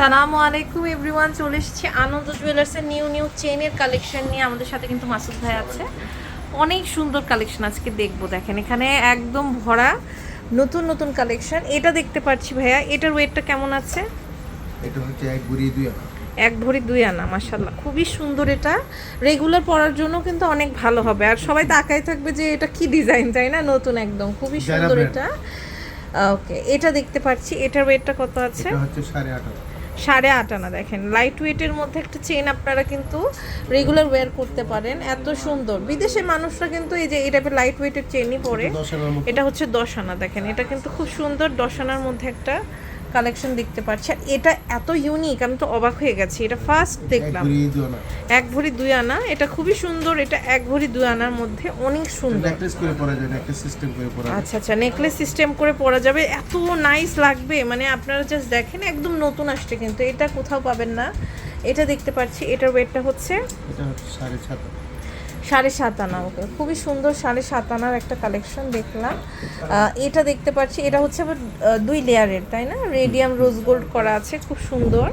সালামু আলাইকুম এভরিওয়ান, চলে এসেছি আনন্দ জুয়েলার্সের নিউ চেইনের কালেকশন নিয়ে। আমাদের সাথে কিন্তু মাসুদ ভাই আছে। অনেক সুন্দর কালেকশন আজকে দেখবো। দেখেন এখানে একদম ভরা নতুন কালেকশন। এটা দেখতে পাচ্ছি ভাইয়া, এটার ওয়েটটা কেমন আছে? এটা হচ্ছে এক ভরি 2 আনা। এক ভরি 2 আনা, মাশাআল্লাহ খুবই সুন্দর। এটা রেগুলার পরার জন্য কিন্তু অনেক ভালো হবে, আর সবাই তাকায় থাকবে যে এটা কি ডিজাইন, তাই না? নতুন একদম খুবই সুন্দর এটা। ওকে, এটা দেখতে পাচ্ছি, এটার ওয়েটটা কত আছে? এটা হচ্ছে 8.5 আনা। 8.5 আনা। দেখেন লাইট ওয়েটের মধ্যে একটা চেন আপনারা কিন্তু রেগুলার ওয়্যার করতে পারেন। এত সুন্দর, বিদেশের মানুষরা কিন্তু এই যে এই টাইপের লাইট ওয়েটের চেনই পরে। এটা হচ্ছে 10 আনা। দেখেন এটা কিন্তু খুব সুন্দর, 10 আনার মধ্যে একটা কালেকশন দেখতে পাচ্ছি। আর এটা এত ইউনিক, আমি তো অবাক হয়ে গেছি, এটা ফার্স্ট দেখলাম। এক ভরি 2 আনা, এটা খুবই সুন্দর। এটা এক ভরি 2 আনার মধ্যে অনেক সুন্দর। নেকলেস করে পরা যায়, নেকলেস সিস্টেম করে পরা যায়। আচ্ছা, নেকলেস সিস্টেম করে পরা যাবে। এত নাইস লাগবে, মানে আপনারা জাস্ট দেখেন, একদম নতুন আসছে কিন্তু এটা কোথাও পাবেন না। এটা দেখতে পাচ্ছি, এটার ওয়েটটা হচ্ছে এটা হচ্ছে 7.5 আনা। 7.5 আনা। ওকে, খুবই সুন্দর 7.5 আনার একটা কালেকশন দেখলাম। এটা দেখতে পাচ্ছি, এটা হচ্ছে আবার 2 লেয়ারের, তাই না? রেডিয়াম রোজ গোল্ড করা আছে, খুব সুন্দর।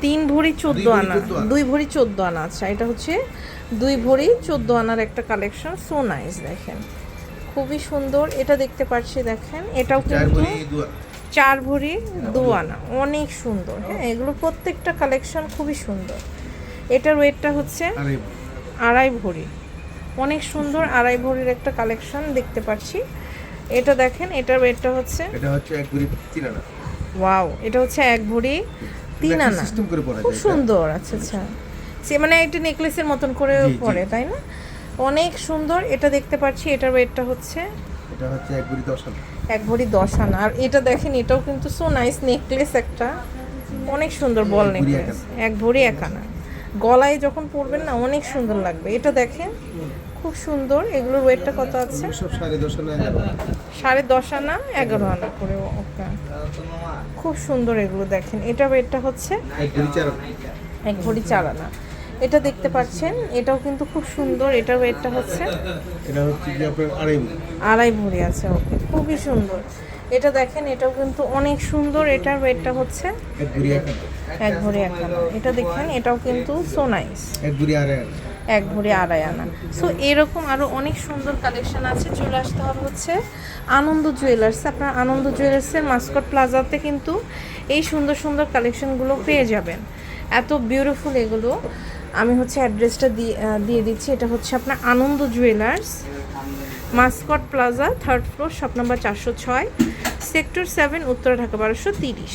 3 ভরি 14 আনা, 2 ভরি 14 আনা। আচ্ছা, এটা হচ্ছে 2 ভরি 14 আনার একটা কালেকশন। সো নাইস, দেখেন খুবই সুন্দর। এটা দেখতে পাচ্ছি, দেখেন এটাও কিন্তু 4 ভরি 2 আনা, অনেক সুন্দর। হ্যাঁ, এগুলো প্রত্যেকটা কালেকশন খুবই সুন্দর। এটার ওয়েটটা হচ্ছে 2.5 ভরি, অনেক সুন্দর। 2.5 ভরির একটা কালেকশন দেখতে পাচ্ছি। এটা দেখেন, এটার ওয়েটটা হচ্ছে, এটা হচ্ছে 1 ভরি 3 আনা। ওয়াও, এটা হচ্ছে 1 ভরি 3 আনা, সিস্টেম করে পরা যায়, খুব সুন্দর। আচ্ছা, সে মানে এটা নেকলেসের মতন করে পরে, তাই না? অনেক সুন্দর। এটা দেখতে পাচ্ছি, এটার ওয়েটটা হচ্ছে, এটা হচ্ছে 1 ভরি 10 আনা। 1 ভরি 10 আনা। আর এটা দেখেন, এটাও কিন্তু সো নাইস নেকলেস একটা, অনেক সুন্দর বল নেকলেস। 1 ভরি 1 আনা, গলায় যখন পরবেন না অনেক সুন্দর লাগবে। এটা দেখেন খুব সুন্দর। এগুলোর ওয়েটটা কত আছে? সব 10.5 আনা, 11 আনা। 10.5 আনা 11 আনা করে। ওকে, খুব সুন্দর এগুলো। দেখেন এটা ওয়েটটা হচ্ছে 1 ভরি 4 আনা। 1 ভরি 4 আনা। এটা দেখতে পাচ্ছেন, এটাও কিন্তু খুব সুন্দর। এটার ওয়েটটা হচ্ছে, এটা হচ্ছে কি আপনার 2.5 ভরি। 2.5 ভরি আছে। ওকে, খুবই সুন্দর। এটা দেখেন, এটাও কিন্তু অনেক সুন্দর। এটার ওয়েটটা হচ্ছে 1 ভরি 1 আনা। 1 ভরি 1 আনা। এটা দেখেন, এটাও কিন্তু সো নাইস, 1 ভরি 2.5 আনা। 1 ভরি 2.5 আনা। সো এরকম আরও অনেক সুন্দর কালেকশন আছে। চলে আসতে হবে হচ্ছে আনন্দ জুয়েলার্স। আপনার আনন্দ জুয়েলার্সের মাস্কট প্লাজাতে কিন্তু এই সুন্দর কালেকশনগুলো পেয়ে যাবেন। এত বিউটিফুল এগুলো। আমি হচ্ছে অ্যাড্রেসটা দিয়ে দিচ্ছি। এটা হচ্ছে আপনার Ananda Jewellers, Mascot Plaza, 3rd floor, shop number 406, sector 7, Uttara, Dhaka 1230।